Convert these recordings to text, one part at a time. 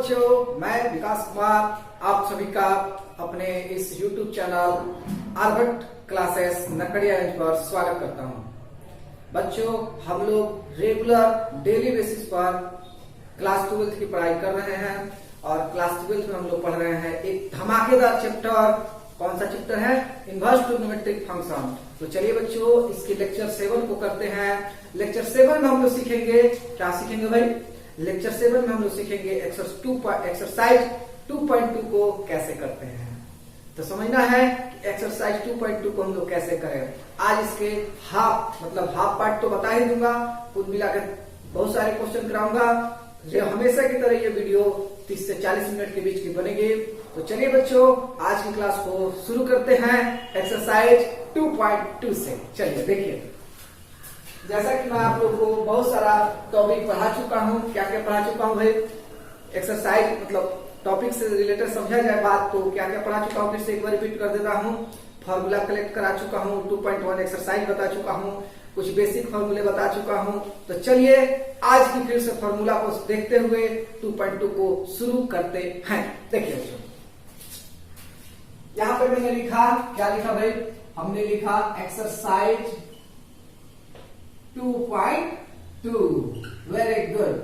बच्चों, मैं विकास कुमार आप सभी का अपने इस YouTube चैनल आर्यभट्ट क्लासेस नकड़ियागंज पर स्वागत करता हूं। बच्चों, हम लोग रेगुलर डेली बेसिस पर क्लास 12 की पढ़ाई कर रहे हैं और क्लास 12 में हम लोग पढ़ रहे हैं एक धमाकेदार चैप्टर। कौन सा चैप्टर है? Inverse trigonometric function. तो चलिए बच्चों, इसके लेक्चर 7 को करते हैं। लेक्चर 7 में हम लोग सीखेंगे, क्या सीखेंगे भाई? लेक्चर 7 में हम लोग सीखेंगे एक्सरसाइज 2.2 को कैसे करते हैं। तो समझना है कि एक्सरसाइज 2.2 को हम लोग कैसे करें। आज इसके हाफ पार्ट तो बता ही दूंगा, कुल मिलाकर बहुत सारे क्वेश्चन कराऊंगा। जो हमेशा की तरह ये वीडियो 30 से 40 मिनट के बीच की बनेगी। तो चलिए बच्चों, आज की क्लास को शुरू करते हैं एक्सरसाइज 2.2 से। चलिए देखिए, जैसा कि मैं आप लोगों को बहुत सारा टॉपिक पढ़ा चुका हूँ। क्या क्या पढ़ा चुका हूँ भाई? एक्सरसाइज टॉपिक से रिलेटेड समझा जाए बात, तो क्या क्या पढ़ा चुका हूँ फिर से एक बार रिपीट कर देता हूँ। फॉर्मूला कलेक्ट करा चुका हूँ, 2.1 एक्सरसाइज बता चुका हूँ, कुछ बेसिक फॉर्मूले बता चुका हूँ। तो चलिए आज की फिर से फॉर्मूला को देखते हुए 2.2 को शुरू करते हैं। देखिए यहाँ पे मैंने लिखा, क्या लिखा भाई? हमने लिखा एक्सरसाइज 2.2। वेरी गुड,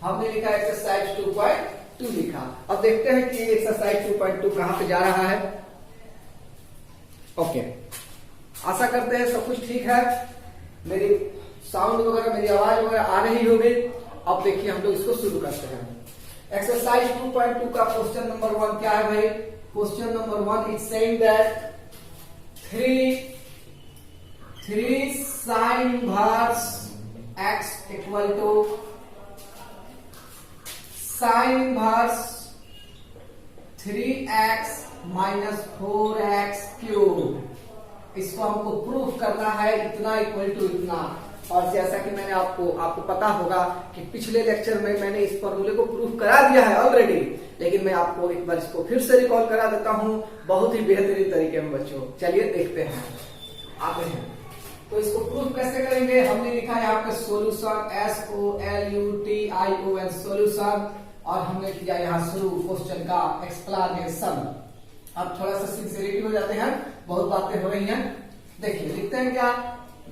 हमने लिखा एक्सरसाइज 2.2 लिखा। अब देखते हैं कि एक्सरसाइज 2.2 कहां पे जा रहा है। ओके, आशा करते हैं सब कुछ ठीक है, मेरी साउंड वगैरह, मेरी आवाज वगैरह आ रही होगी। अब देखिए हम लोग इसको शुरू करते हैं। एक्सरसाइज 2.2 का क्वेश्चन नंबर 1 क्या है भाई? Question number 1 is saying that 3 sin inverse x equal to sin inverse 3x minus 4x cube. इसको हमको प्रूफ करना है, इतना इक्वल टू इतना। और जैसा कि मैंने आपको पता होगा कि पिछले लेक्चर में मैंने इस फॉर्मूले को प्रूफ करा दिया है ऑलरेडी, लेकिन मैं आपको एक बार इसको फिर से रिकॉल करा देता हूं बहुत ही बेहतरीन तरीके में। बच्चों चलिए देखते हैं, आते हैं। तो इसको प्रूफ कैसे करेंगे? हमने लिखा यहाँ पे सोल्यूशन, SOLUTION सोल्यूशन, और हमने किया यहाँ शुरू क्वेश्चन का एक्सप्लेनेशन। अब थोड़ा सा सिंसियरिटी हो जाते हैं, बहुत बातें हो रही हैं। देखिए लिखते हैं क्या?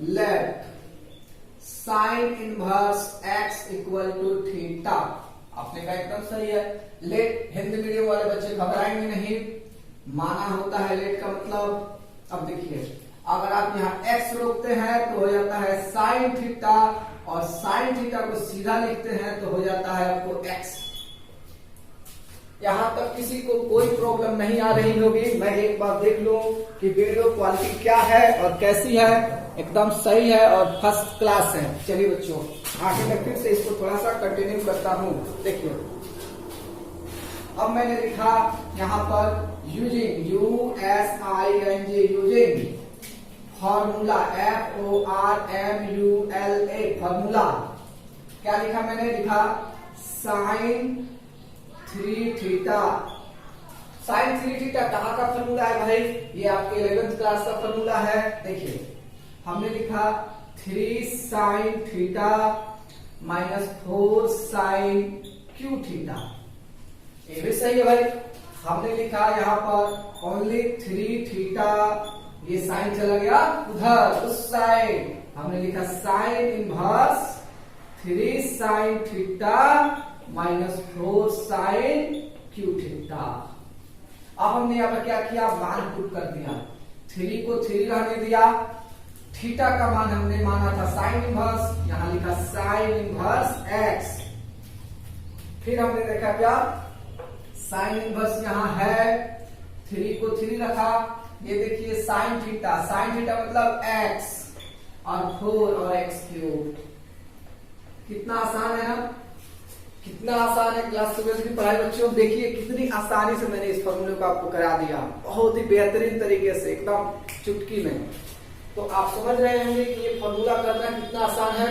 Let sine inverse x equal to theta. आपने कहा एकदम सही है। लेट, हिंदी मीडियम वाले बच्चे घबराएंगे नहीं, माना होता है लेट का मतलब। अब देखिए, अगर आप यहाँ x रोकते हैं तो हो जाता है साइन थीटा, और साइन थीटा को सीधा लिखते हैं तो हो जाता है आपको x। यहां तक किसी को कोई प्रॉब्लम नहीं आ रही होगी। मैं एक बार देख लूं कि वीडियो क्वालिटी क्या है और कैसी है। एकदम सही है और फर्स्ट क्लास है। चलिए बच्चों, आगे मैं फिर से इसको थोड़ा सा कंटिन्यू करता हूं। देखिए अब मैंने लिखा यहाँ पर using using formula FORMULA formula. क्या लिखा मैंने? लिखा साइन 3 थीटा। साइन 3 थीटा कहाँ का फॉर्मूला है भाई? ये आपके 11th क्लास का फॉर्मूला है। देखिए हमने लिखा 3 sine theta minus 4 sine cube theta. ये भी सही है भाई। हमने लिखा यहाँ पर ओनली 3 थीटा, ये साइन चला गया उधर उस साइड। हमने लिखा sine inverse 3 sine theta minus 4 sine cube theta. अब हमने यहाँ पर क्या किया? मान पुट कर दिया। 3 को 3 रहने दिया, थीटा का मान हमने माना था साइन इनवर्स, यहां लिखा साइन इनवर्स x। फिर हमने देखा क्या? साइन इनवर्स यहां है, 3 को 3 रखा, ये देखिए साइन थीटा मतलब x, और 4 और x क्यूब। कितना आसान है ना? कितना आसान है क्लास 12 की पढ़ाई बच्चों। देखिए कितनी आसानी से मैंने इस फॉर्मूले को आपको करा दिया, बहुत ही बेहतरीन तरीके से, एकदम चुटकी में। तो आप समझ रहे होंगे कि ये फॉर्मूला करना कितना आसान है।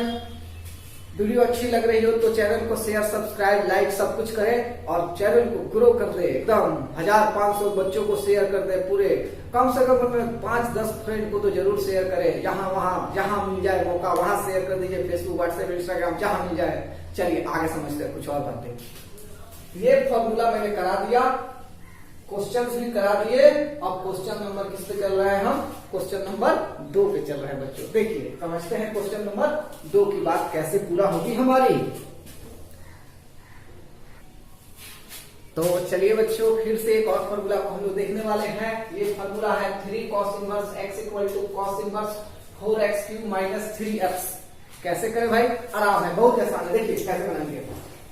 वीडियो अच्छी लग रही हो तो चैनल को शेयर, सब्सक्राइब, लाइक सब कुछ करें और चैनल को ग्रो कर दे। एकदम 1500 बच्चों को शेयर कर दे पूरे। कम से कम 5-10 फ्रेंड को तो जरूर शेयर करें। यहाँ वहां जहां मिल जाए मौका वहां शेयर कर दीजिए, फेसबुक, व्हाट्सएप, इंस्टाग्राम, जहां मिल जाए। चलिए आगे समझते हैं कुछ और बातें। ये फॉर्मूला मैंने करा दिया, क्वेश्चन भी करा दिए। अब क्वेश्चन नंबर किस पे चल रहा है, हम क्वेश्चन नंबर 2 पे चल रहे हैं बच्चों। देखिए समझते हैं क्वेश्चन नंबर 2 की बात कैसे पूरा होगी हमारी। तो चलिए बच्चों, फिर से एक और फॉर्मूला को हम लोग देखने वाले हैं। ये फॉर्मूला है 3 cos inverse x equal to cos inverse 4x cube minus 3x। कैसे करें भाई, आराम है, बहुत आसान है। देखिए कैसे बनाएंगे।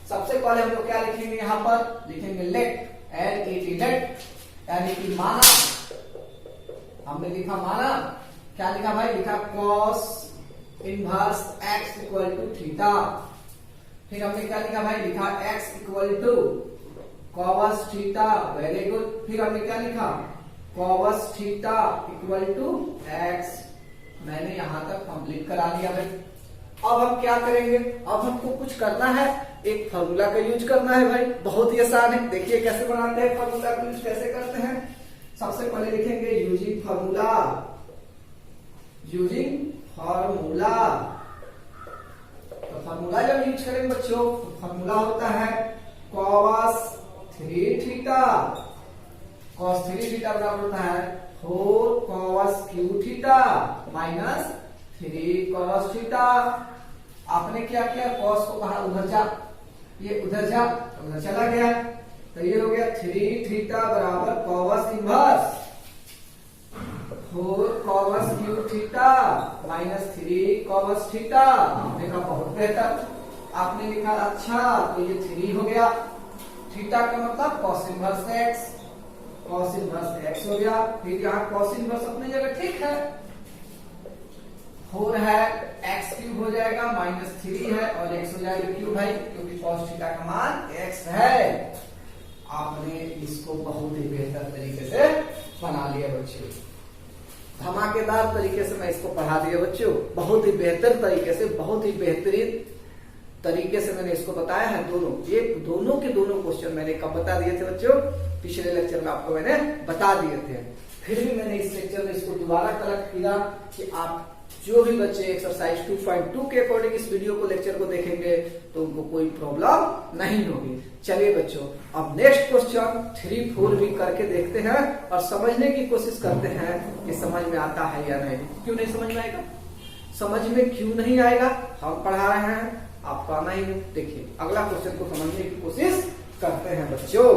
सबसे पहले हम लोग क्या लिखेंगे, यहाँ पर लिखेंगे लेट, लेट यानी कि माना। हमने लिखा माना, क्या लिखा भाई, लिखा cos inverse x equal to theta. फिर हमने क्या लिखा भाई, लिखा x equal to cos theta, very good. फिर हमने क्या लिखा, cos theta equal to x। मैंने यहां तक कंप्लीट करा लिया भाई। अब हम क्या करेंगे, अब हमको कुछ करना है, एक फॉर्मूला का यूज करना है भाई, बहुत ही आसान है। देखिए कैसे बनाते हैं, फॉर्मूला का यूज कैसे करते हैं। सबसे पहले लिखेंगे यूजिंग फॉर्मूला, यूजिंग फॉर्मूला। तो फॉर्मूला जब यूज करेंगे बच्चों, फॉर्मूला होता है cos 3 थीटा, cos 3 थीटा बराबर होता है 4 cos Q theta minus 3 cos theta. आपने क्या किया, cos को कहा उधर जा, ये उधर जा, उधर चला गया, तो ये हो गया 3 थीटा बराबर cos inverse 4 cos Q theta minus 3 cos theta. आपने कहा बहुत बेहतर, आपने लिखा अच्छा, तो ये 3 हो गया, थीटा का मतलब cos inverse x, cos inverse x हो गया। फिर यहाँ cos इनवर्स अपनी जगह ठीक है, 4 है, x क्यूब हो जाएगा, माइनस 3 है और x हो जाएगा क्यूब भाई, क्योंकि cos थीटा का मान x है। आपने इसको बहुत ही बेहतर तरीके से बना लिया बच्चों, धमाकेदार तरीके से मैं इसको पढ़ा दिया बच्चों, बहुत ही बेहतर तरीके से, बहुत ही बेहतरीन तरीके से मैंने इसको बताया है। दोनों के दोनों क्वेश्चन मैंने कब बता दिए थे बच्चों, पिछले लेक्चर में आपको मैंने बता दिए थे। फिर भी मैंने इस लेक्चर में इसको दोबारा कलेक्ट किया कि आप जो भी बच्चे एक्सरसाइज 2.2 के अकॉर्डिंग इस वीडियो को, लेक्चर को देखेंगे तो उनको कोई प्रॉब्लम नहीं होगी। चलिए बच्चों, अब नेक्स्ट क्वेश्चन 3, 4 भी करके देखते हैं और समझने की कोशिश करते हैं कि समझ में आता है या नहीं। क्यों नहीं समझ में आएगा, समझ में क्यों नहीं आएगा, हम पढ़ा रहे हैं, आपको आना ही है। देखिए अगला क्वेश्चन को समझने की कोशिश करते हैं बच्चों।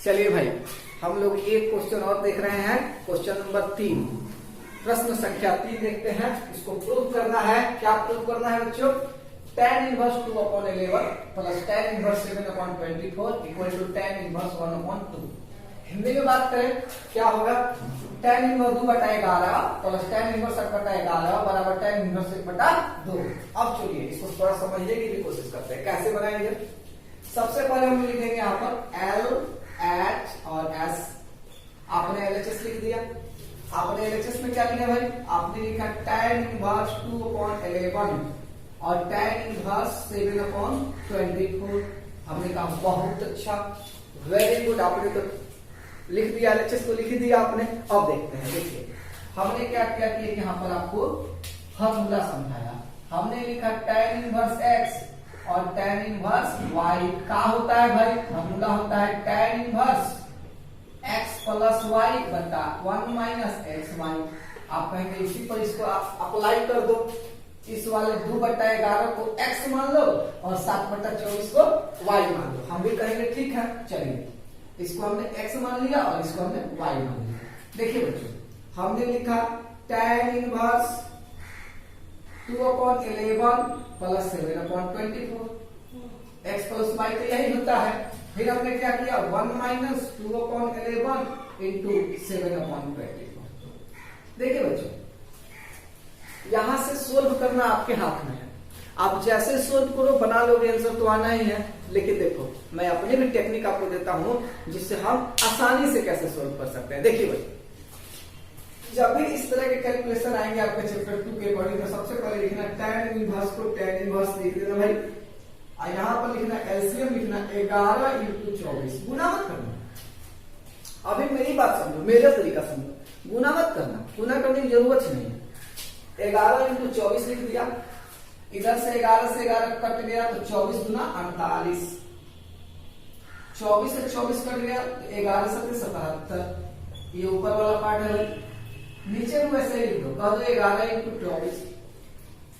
चलिए भाई, हम लोग एक क्वेश्चन और देख रहे हैं, क्वेश्चन नंबर 3, प्रश्न संख्या 3 देखते हैं। इसको प्रूव करना है, क्या प्रूव करना है बच्चों, tan inverse 2/11 plus tan inverse 7/24 equal to tan inverse 1/2। Hindi में बात करें क्या होगा, tan inverse 2/11 plus tan inverse 8/11 बराबर tan इनवर्स 1/2। अब चलिए इसको थोड़ा समझने की भी कोशिश करते हैं, कैसे बनाएंगे। सबसे पहले हम लिखेंगे यहाँ पर L, H और S। आपने LHS लिख दिया, आपने LHS में क्या लिखा भाई, आपने लिखा tan इनवर्स 2/11 और tan इनवर्स 7/24। हमने कहा बहुत अच्छा, वेरी गुड, आपने तो लिख दिया, LHS को लिख दिया आपने। अब देखते हैं, देखिए हमने क्या किया कि यहाँ पर आपको फॉर्मूला समझाया। हमने लिखा tan इनवर्स x और tan इनवर्स y का होता है भाई, फॉर्मूला होता है tan inverse x plus y बटा 1 माइनस xy। आप कहेंगे इसी पर इसको आप अप्लाई कर दो, इस वाले 2/11 को x मान लो और 7/24 को y मान लो। हम भी कहेंगे ठीक है, चलिए इसको हमने x मान लिया और इसको हमने y मान लिया। देखिए बच्चों, हमने लिखा tan inverse 2/11 plus 7/24, x plus y तो यही होता है। फिर हमने क्या किया, 1 माइनस 2/11 इंटू 7/24। देखिए बच्चों, यहां से सोल्व करना आपके हाथ में है, आप जैसे सोल्व करो बना लोगे, आंसर तो आना ही है। लेकिन देखो मैं अपनी भी टेक्निक आपको देता हूं जिससे हम आसानी से कैसे सोल्व कर सकते हैं। देखिए भाई, जब भी इस तरह के कैलकुलेशन आएंगे आपके चैप्टर 2 के अकॉर्डिंग, तो सबसे पहले लिखना tan इनवर्स को tan इनवर्स लिख देना भाई, और यहां पर लिखना एलसीएम लिखना 11 इंटू 24, गुना मत करना। अभी मेरी बात समझो, मेरा तरीका समझो, गुना मत करना, गुना करने की जरूरत ही नहीं है। 11 इंटू 24 लिख दिया, इधर से 11 से 11 कट गया तो 24 गुना 48, 24 से 24 कट गया तो 11 से 77। ये ऊपर वाला पार्ट है। नीचे में वैसे ही लिख दो, कह दो 11 इंटू 24,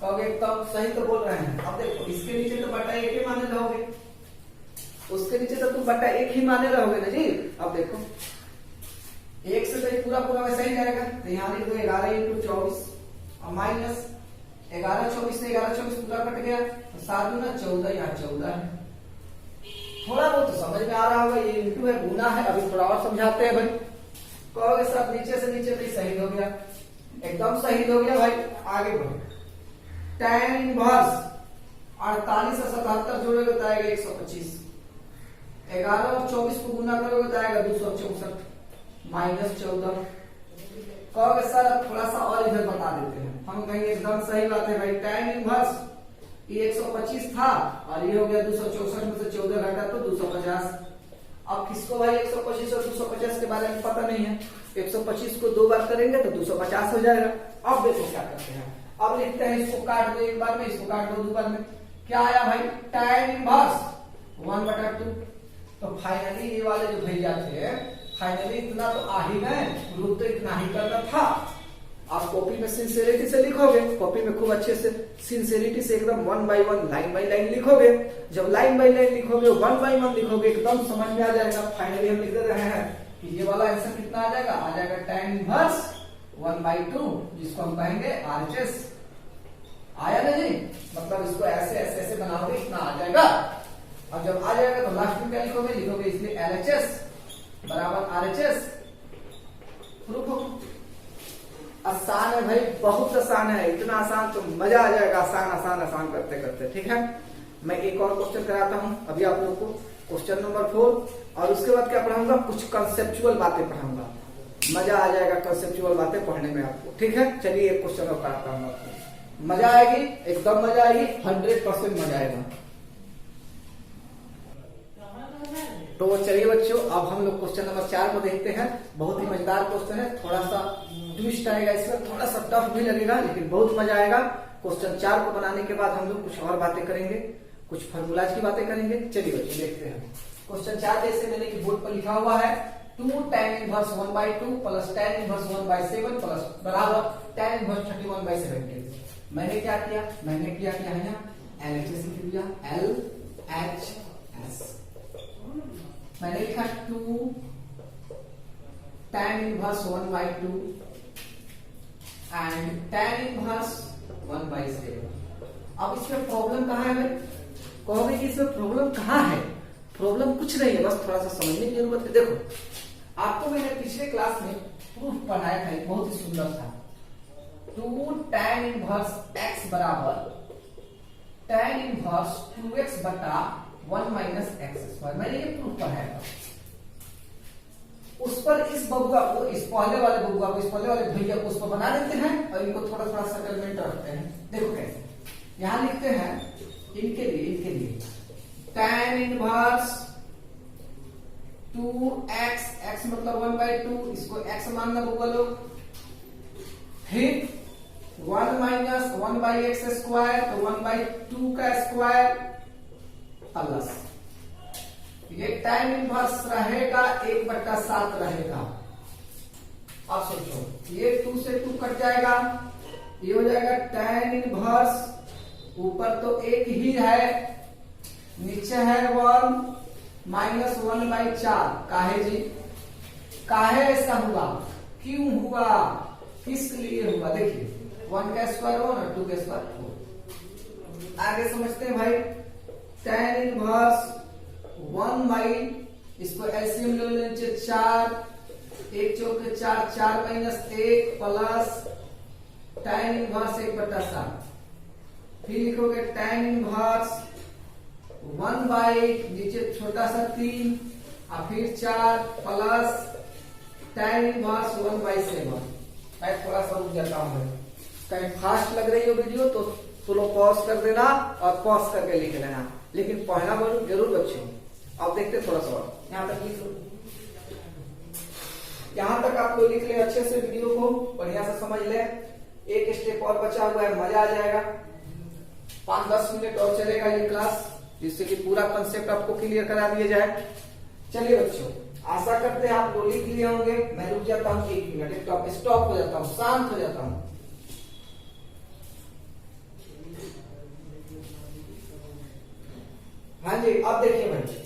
कहोगे तब सही तो बोल रहे हैं। अब देखो इसके नीचे तो बटा 1 ही माने रहोगे, उसके नीचे तो तुम बटा 1 ही माने रहोगे ना जी। अब देखो 1 से तो पूरा पूरा वैसा ही जाएगा, तो यहाँ लिख दो 11 इंटू 24 और माइनस 11 24 से 11 24 पूरा कट गया तो 7 गुना 14, यहाँ 14 है। थोड़ा बहुत तो समझ में आ रहा होगा, ये इंटू है गुना है। अभी थोड़ा और समझाते हैं भाई। कहोगे सब नीचे से नीचे भी सही हो गया, एकदम सही हो गया भाई। आगे बढ़ो, tan इनवर्स 48 और 77 जोड़ोगे तो आएगा 125, 11 और 24 को गुना करोगे तो आएगा 264 माइनस 14। कहोगे सर थोड़ा सा और इधर बता देते हैं, हम कहेंगे एकदम सही बात है भाई। tan इनवर्स ये 125 था और ये हो गया 264 में से 14 घटा तो 250। अब किसको भाई 125 और 250 के बारे में पता नहीं है, 125 को 2 बार करेंगे तो 250 हो जाएगा। अब देखो क्या करते हैं, अब लिखते हैं इसको काट दो एक बार में, इसको काट दो 2 बार में। क्या आया भाई tan इनवर्स 1/2। तो फाइनली ये वाले जो भैया थे, फाइनली इतना तो आ ही गए, प्रूफ तो इतना ही करना था। आप कॉपी में सिंसियरिटी से लिखोगे, कॉपी में खूब अच्छे से सिंसियरिटी से एकदम 1 बाय 1 लाइन बाय लाइन लिखोगे। जब लाइन बाय लाइन लिखोगे 1 बाय 1 लिखोगे एकदम समझ में आ जाएगा। फाइनली हम लिख दे रहे हैं कि ये वाला आंसर कितना आ जाएगा tan इनवर्स 1/2, जिसको हम कहेंगे RHS। आया ना जी, मतलब इसको ऐसे ऐसे ऐसे बनाओगे इतना आ जाएगा। अब जब आ जाएगा तो लास्ट में क्या लिखोगे, लिखोगे इसलिए LHS बराबर RHS। प्रूफ हो आसान है भाई, बहुत आसान है, इतना आसान तो मजा आ जाएगा आसान आसान आसान करते करते। ठीक है, मैं एक और क्वेश्चन कराता हूं अभी आप लोगों को, क्वेश्चन नंबर 4, और उसके बाद क्या पढ़ाऊंगा, कुछ कंसेप्चुअल बातें पढ़ाऊंगा। मजा आ जाएगा कंसेप्चुअल बातें पढ़ने में आपको। ठीक है, चलिए एक क्वेश्चन और कराता हूं आपको, मजा आएगी, एकदम मजा आएगी, 100% मजा आएगा। तो चलिए बच्चों, अब हम लोग क्वेश्चन नंबर 4 को देखते हैं। बहुत ही मजेदार क्वेश्चन है, थोड़ा सा ट्विस्ट आएगा इसमें, थोड़ा सा टफ भी लगेगा, लेकिन बहुत मजा आएगा। क्वेश्चन 4 को बनाने के बाद हम लोग कुछ और बातें करेंगे, कुछ फॉर्मूलाज की बातें करेंगे। चलिए बच्चों देखते हैं क्वेश्चन 4। जैसे मैंने कि बोर्ड पर लिखा हुआ है 2 tan inverse 1/2 plus tan inverse 1/7 plus बराबर tan इनवर्स 31/70। मैंने क्या किया, मैंने क्या किया है यहाँ LHS लिख दिया, LHS। मैंने लिखा 2 tan inverse 1/2 and tan inverse 1/7। अब इसमें प्रॉब्लम कहाँ है भाई, कहोगे कि इसमें प्रॉब्लम कहाँ है। प्रॉब्लम कुछ नहीं है, बस थोड़ा सा समझने की जरूरत है। देखो आपको मैंने पिछले क्लास में प्रूफ पढ़ाया था, बहुत ही सुंदर था। 2 tan इनवर्स x बराबर tan इनवर्स 2x बटा 1 माइनस x²। मैंने ये प्रूफ पढ़ाया था। उस पर इस बबुआ को, इस पहले वाले बबुआ को, इस पहले वाले भैया को उस पर बना देते हैं और इनको थोड़ा थोड़ा सेटलमेंट रखते हैं। देखो कैसे, यहां लिखते हैं इनके लिए tan इनवर्स 2x, x मतलब 1/2, इसको x मानना बबुआ लोग। फिर 1 माइनस 1/x², तो 1/2 का स्क्वायर प्लस ये tan इनवर्स रहेगा 1/7 रहेगा। अब सोचो ये 2 से 2 कट जाएगा, ये हो जाएगा tan इनवर्स, ऊपर तो 1 ही है, नीचे है 1 माइनस 1/4। काहे जी, काहे ऐसा हुआ, क्यों हुआ, किस लिए हुआ, देखिए 1 का स्क्वायर 1 और 2 का स्क्वायर 4। आगे समझते हैं भाई, tan इनवर्स 1 इसको एलसीएम ले लीजिए 4, 1 चौके 4, 4 माइनस 1 प्लस tan इनवर्स 1/7। फिर लिखोगे tan इनवर्स 1 नीचे छोटा सा 3 और फिर 4 प्लस tan इनवर्स 1/7। मैं थोड़ा सा रुक जाता हूं, कहीं फास्ट लग रही हो वीडियो तो लोग पॉज कर देना और पॉज करके लिख लेना, लेकिन पढ़ना जरूर बच्चों। अब देखते थोड़ा सा और, यहां तक लिख लो, यहां तक आप लोग लिख ले अच्छे से, वीडियो को बढ़िया से समझ ले। एक स्टेप और बचा हुआ है, मजा आ जाएगा। 5-10 मिनट और चलेगा ये क्लास, जिससे कि पूरा कंसेप्ट आपको क्लियर करा दिया जाए। चलिए बच्चों, आशा करते हैं आप डोली के लिए होंगे। मैं रुक जाता हूँ 1 मिनट, स्टॉप हो जाता हूँ, शांत हो जाता हूँ। हाँ जी, अब देखिए भाई,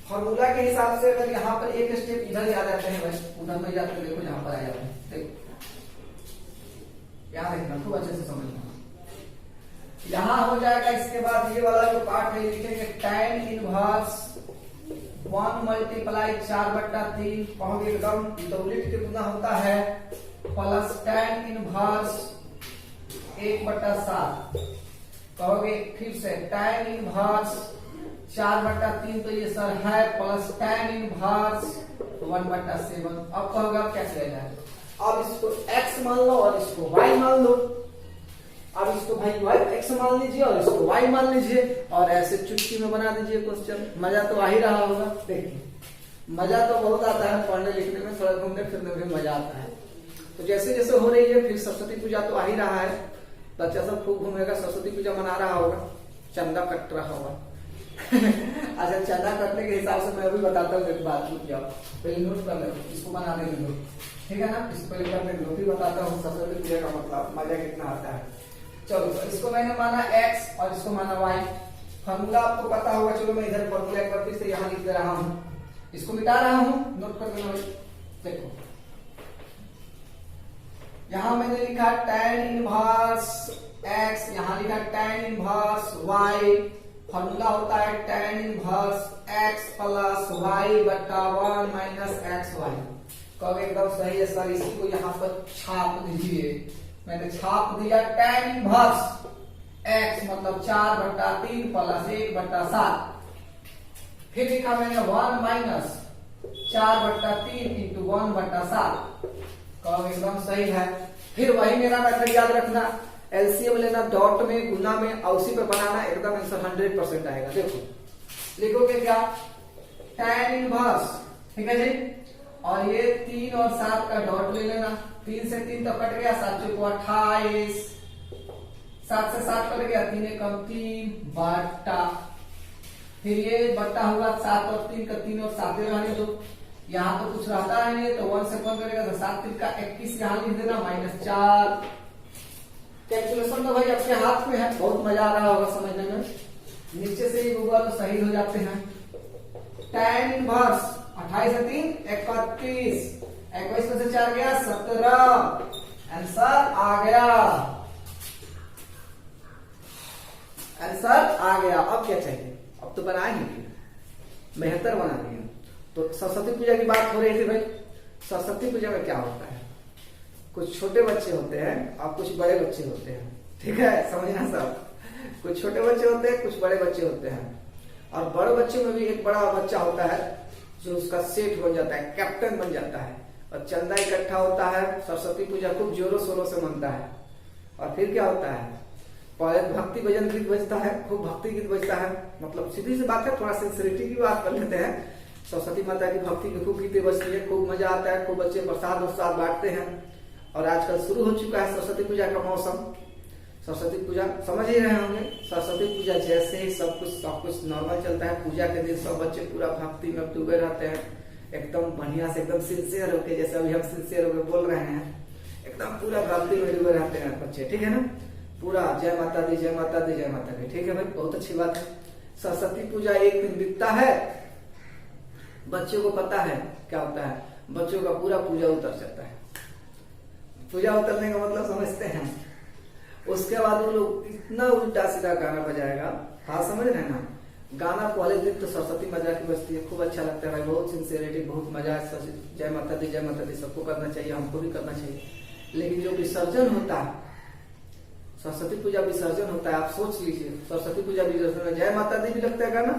फॉर्मूला के हिसाब से अगर यहाँ पर एक स्टेप इधर याद आते हैं भाई, उधर में जाते देखो यहाँ पर आ जाते हैं। देखो यहाँ देखना, खूब अच्छे से समझना। यहाँ हो जाएगा, इसके बाद ये वाला जो पार्ट है लिखेंगे tan इनवर्स 1 मल्टीप्लाई 4/3 कहोगे एकदम विपरीत कितना होता है, प्लस tan इनवर्स 1/7 कहोगे। फिर से tan इनवर्स 4/3 तो ये सर है, प्लस tan इनवर्स 1/7। अब कहोगे अब क्या किया जाए, अब इसको x मान लो और इसको y मान लो। अब इसको भाई x मान लीजिए और इसको y मान लीजिए, और ऐसे चुटकी में बना दीजिए क्वेश्चन। मजा तो आ ही रहा होगा। देखिए मजा तो बहुत आता है पढ़ने लिखने में, थोड़ा घूमने फिरने में मजा आता है। तो जैसे जैसे हो रही है, फिर सरस्वती पूजा तो आ ही रहा है, बच्चा सब खूब घूमेगा, सरस्वती पूजा मना रहा होगा, चंदा कट रहा होगा। अच्छा, चंदा कटने के हिसाब से मैं अभी बताता हूँ, एक बात रुक जाओ, पहले नोट कर लो, इसको बनाने दो, ठीक है ना। इसको पहले करने दो, फिर बताता हूँ सरस्वती पूजा का मतलब मजा कितना आता है। चलो सर, इसको मैंने माना x और इसको माना y। फॉर्मूला आपको पता होगा, चलो मैं इधर फॉर्मूला एक बार फिर से यहाँ लिख दे रहा हूँ, इसको मिटा रहा हूँ, नोट कर लेना। देखो यहाँ मैंने लिखा tan इनवर्स x, यहाँ लिखा tan इनवर्स y। फॉर्मूला होता है tan inverse x plus y/1 minus xy। कब एकदम सही है सर, इसी को यहाँ पर छाप दीजिए। मैंने छाप दिया tan इनवर्स x मतलब 4/3 प्लस 1/7। फिर लिखा मैंने 1 माइनस 4/3 इंटू 1/7। कब एकदम सही है। फिर वही मेरा मेथड याद रखना, एलसीएम लेना, डॉट में गुना में और उसी पर बनाना, एकदम आंसर 100% आएगा। देखो लिखोगे क्या, tan इनवर्स, ठीक है जी, और ये 3 और 7 का डॉट ले लेना। 3 से 3 तो कट गया, 7 चौको 28, 7 से 7 कट गया, 3 कम 3 बट्टा, फिर ये बट्टा हुआ 7 और 3 का, 3 और 7 रहने दो, यहाँ तो कुछ रहता है नहीं, तो 1 से 1 करेगा तो 7 3 का 21 यहाँ लिख देना, -4। कैलकुलेशन तो भाई आपके हाथ में है, बहुत मजा आ रहा होगा समझने में। नीचे से ही गूगल तो सही हो जाते हैं। tan इनवर्स 28 से 3 31, 21 में से 4 गया 17, आंसर आ गया, आंसर आ गया। अब क्या चाहिए, अब तो बना ही 72 बना दिए। तो सरस्वती पूजा की बात हो रही थी भाई। सरस्वती पूजा में क्या होता है, कुछ छोटे बच्चे होते हैं और कुछ बड़े बच्चे होते हैं, ठीक है, समझना सब। कुछ छोटे बच्चे होते हैं, कुछ बड़े बच्चे होते हैं, और बड़े बच्चे में भी एक बड़ा बच्चा होता है जो उसका सेठ बन जाता है, कैप्टन बन जाता है, और चंदा इकट्ठा होता है। सरस्वती पूजा खूब जोरों शोरों से मनता है। और फिर क्या होता है, पहले भक्ति भजन गीत बजता है, खूब भक्ति गीत बजता है। मतलब सीधी सी बात है, थोड़ा सिंसियरिटी की बात कर लेते हैं। सरस्वती माता की भक्ति की खूब गीतें बजती है, खूब मजा आता है, खूब बच्चे प्रसाद वरसाद बांटते हैं। और आजकल शुरू हो चुका है सरस्वती पूजा का मौसम। सरस्वती पूजा समझ ही रहे होंगे। सरस्वती पूजा जैसे ही सब कुछ नॉर्मल चलता है, पूजा के दिन सब बच्चे पूरा भक्ति में डूबे रहते हैं, एकदम बढ़िया से, एकदम सिंसियर होके, जैसे अभी हम सिंसियर होके बोल रहे हैं, एकदम पूरा भक्ति में डूबे रहते हैं बच्चे, ठीक है ना। पूरा जय माता दी, जय माता दी, जय माता दी, ठीक है भाई, बहुत अच्छी बात है। सरस्वती पूजा एक दिन बीतता है, बच्चों को पता है क्या होता है, बच्चों का पूरा पूजा उतर जाता है। पूजा उतरने का मतलब समझते हैं। उसके बाद वो लोग इतना उल्टा सीधा गाना बजाएगा, हाँ समझ रहे हैं ना। गाना पहले दिन तो सरस्वती माता की बजती है, खूब अच्छा लगता है भाई, बहुत सिंसियरिटी, बहुत मजा है। जय माता दी, जय माता दी सबको करना चाहिए, हमको भी करना चाहिए। लेकिन जो विसर्जन होता है, सरस्वती पूजा विसर्जन होता है, आप सोच लीजिए, सरस्वती पूजा विसर्जन में जय माता दी भी लगता है गाना,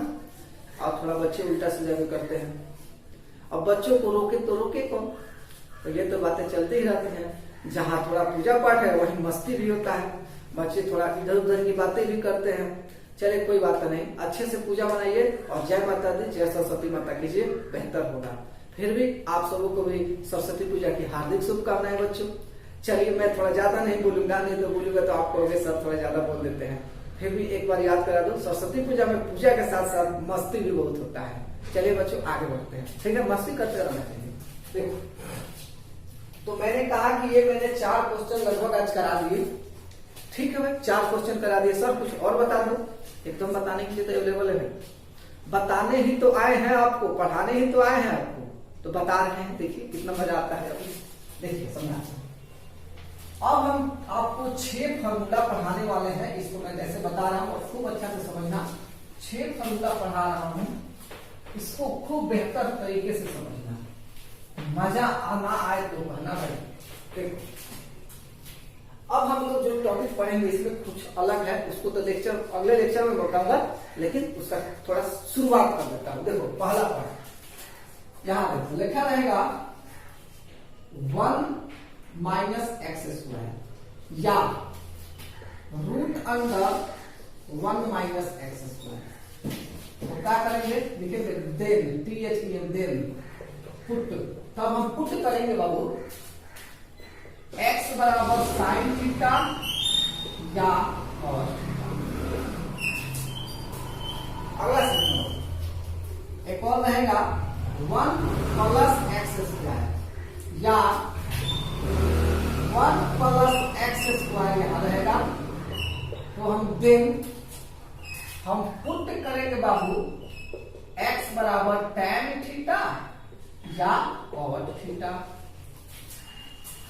और थोड़ा बच्चे उल्टा सीधा भी करते हैं। अब बच्चों को रोके तो रोके कौन, तो ये तो बातें चलती ही रहती हैं। जहाँ थोड़ा पूजा पाठ है वहीं मस्ती भी होता है, बच्चे थोड़ा इधर उधर की बातें भी करते हैं। चलिए कोई बात नहीं, अच्छे से पूजा मनाइए और जय माता दी, जय सरस्वती माता कीजिए, बेहतर होगा। फिर भी आप सबों को भी सरस्वती पूजा की हार्दिक शुभकामनाएं बच्चों। चलिए मैं थोड़ा ज्यादा नहीं बोलूंगा, नहीं तो बोलूंगा तो आप कहोगे सर थोड़ा ज्यादा बोल देते हैं। फिर भी एक बार याद करा दो, सरस्वती पूजा में पूजा के साथ साथ मस्ती भी बहुत होता है। चलिए बच्चों आगे बढ़ते हैं, ठीक है, मस्ती करते रहना चाहिए। देखो, तो मैंने कहा कि ये मैंने 4 क्वेश्चन लगभग आज करा दिए, ठीक है भाई, 4 क्वेश्चन करा दिए। सर कुछ और बता दो, एकदम बताने के लिए तो अवेलेबल है भाई, बताने ही तो आए हैं आपको, पढ़ाने ही तो आए हैं आपको, तो बता रहे हैं। देखिए कितना मजा आता है, अभी देखिए समझा। अब हम आपको 6 फॉर्मूला पढ़ाने वाले हैं, इसको मैं जैसे बता रहा हूँ और खूब अच्छा से समझना। 6 फॉर्मूला पढ़ा रहा हूँ, इसको खूब बेहतर तरीके से समझना, मजा आना आए तो कहना भाई। देखो अब हम लोग जो टॉपिक पढ़ेंगे इसमें कुछ अलग है, उसको तो लेक्चर अगले लेक्चर में बताऊंगा, लेकिन उसका थोड़ा शुरुआत कर देता हूं। देखो पहला पार्ट यहां देखो लिखा रहेगा 1 माइनस एक्स स्क्वायर या root under 1 minus x square. तो क्या करेंगे, लिखेंगे देन, THEN देन पुट। तब हम पुट करेंगे बाबू x बराबर साइन थीटा या और अगला सेकंड एक और रहेगा 1 प्लस एक्स स्क्वायर या 1 प्लस एक्स स्क्वायर यहां रहेगा। तो हम देन हम पुट करेंगे बाबू x बराबर tan थीटा या cot थीटा।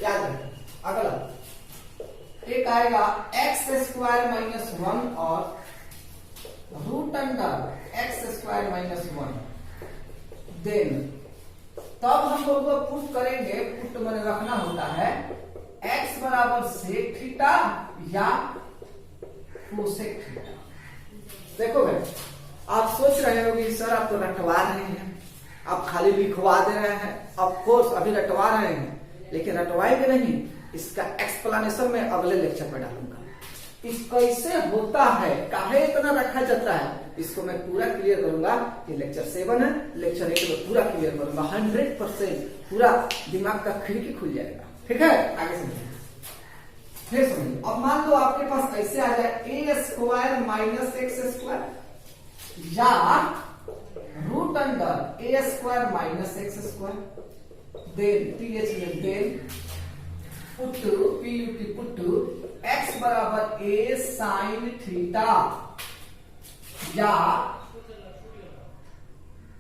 याद रखें, अगला एक आएगा एक्स स्क्वायर माइनस 1 और root under x square minus 1। Then तब हम लोग पुट करेंगे, पुट मैंने रखना होता है एक्स बराबर सेक थीटा या कोसेक थीटा। देखो भाई, आप सोच रहे हो कि सर आप तो रटवा रहे हैं, आप खाली लिखवा दे रहे हैं। ऑफ कोर्स अभी रटवा रहे हैं, लेकिन रटवाएंगे नहीं, इसका एक्सप्लेनेशन में अगले लेक्चर में डालूंगा। इस कैसे होता है, काहे इतना रखा जाता है, इसको मैं पूरा क्लियर करूंगा। ये लेक्चर 7 है, लेक्चर 8 में पूरा क्लियर करूंगा, 100% पूरा दिमाग का खिड़की खुल जाएगा। ठीक है, आगे समझिए, फिर समझिए। अब मान लो आपके पास ऐसे आ जाए a square minus x square या root under a square minus x square. Then THEN then put x बराबर a साइन थीटा या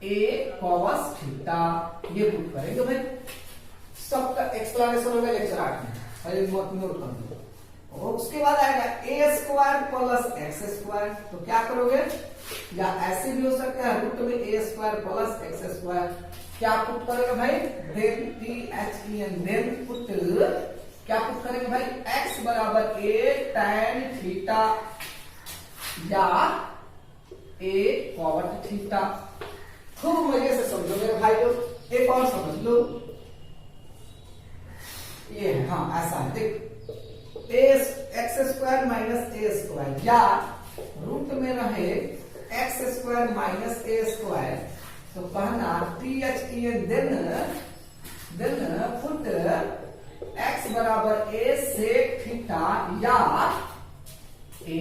a कॉस थीटा। ये पुट करेंगे भाई, सबका एक्सप्लेनेशन होगा लेक्चर 8 में, पहले नोट कर दो। और उसके बाद आएगा a square plus x square. तो क्या करोगे, या ऐसे भी हो सकता है रूट में a square plus x square. क्या पुट करेंगे भाई, देन THEN देन पुट, क्या पुट करेंगे भाई, x बराबर a tan थीटा या a cot थीटा। खूब मजे से समझो मेरे भाइयों। एक और समझ लो, ये है, हाँ ऐसा है, देख एक्स स्क्वायर माइनस ए स्क्वायर या रूट में रहे एक्स स्क्वायर माइनस ए स्क्वायर। तो कहना THEN देन पुट x बराबर a सेक थीटा या a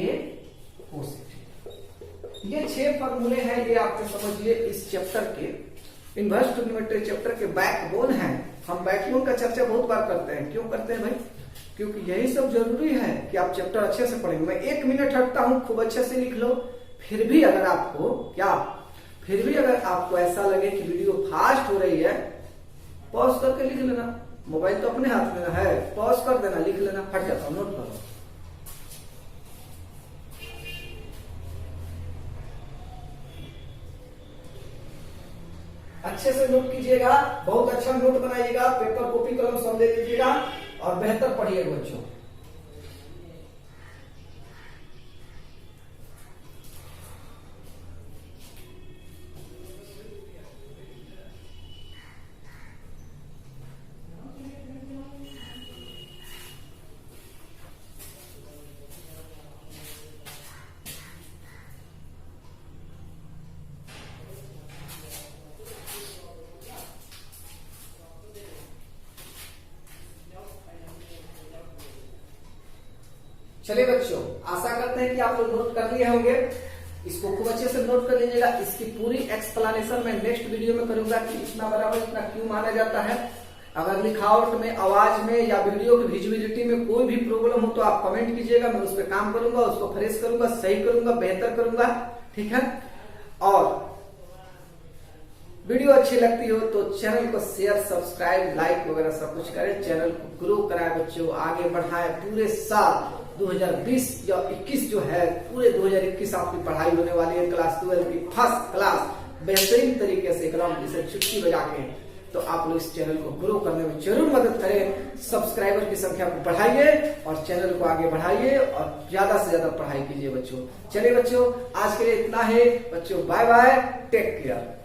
कोसेक थीटा। ये 6 फॉर्मूले हैं, ये आपको समझिए इस चैप्टर के, इनवर्स ट्रिग्नोमेट्री चैप्टर के बैकबोन है। हम बैकबोन का चर्चा बहुत बार करते हैं, क्यों करते हैं भाई, क्योंकि यही सब जरूरी है कि आप चैप्टर अच्छे से पढ़ेंगे। मैं 1 मिनट हटता हूं, खूब अच्छे से लिख लो। फिर भी अगर आपको ऐसा लगे कि वीडियो फास्ट हो रही है, पॉज करके लिख लेना। मोबाइल तो अपने हाथ में है, पॉज कर देना, लिख लेना, हट जाता हूं, नोट करो। अच्छे से नोट कीजिएगा, बहुत अच्छा नोट बनाइएगा, पेपर कॉपी कलम सब ले लीजिएगा और बेहतर पढ़िएगा बच्चों। चलिए बच्चों, आशा करते हैं कि आप लोग नोट कर लिए होंगे। इसको खूब अच्छे से नोट कर लीजिएगा। इसकी पूरी एक्सप्लेनेशन मैं नेक्स्ट वीडियो में करूंगा कि इतना बराबर इतना क्यों माना जाता है। अगर लिखावट में, आवाज में या वीडियो की विजिबिलिटी में कोई भी प्रॉब्लम हो तो आप कमेंट कीजिएगा, मैं उस पर काम करूंगा, उसको फ्रेश करूंगा, सही करूंगा, बेहतर करूंगा। ठीक है, और वीडियो अच्छी लगती हो तो चैनल को शेयर, सब्सक्राइब, लाइक वगैरह सब कुछ करें। चैनल को ग्रो कराए बच्चों, आगे बढ़ाए। पूरे साल 2020 या 21 जो है, पूरे 2021 आपकी पढ़ाई होने वाली है क्लास 12 की फर्स्ट क्लास, बेहतरीन तरीके से एकदम इसे चुटकी बजा के। तो आप लोग इस चैनल को ग्रो करने में जरूर मदद करें। सब्सक्राइबर की संख्या को बढ़ाइए और चैनल को आगे बढ़ाइए और ज्यादा से ज्यादा पढ़ाई कीजिए बच्चों। चलिए बच्चों, आज के लिए इतना है बच्चों। Bye bye, take care.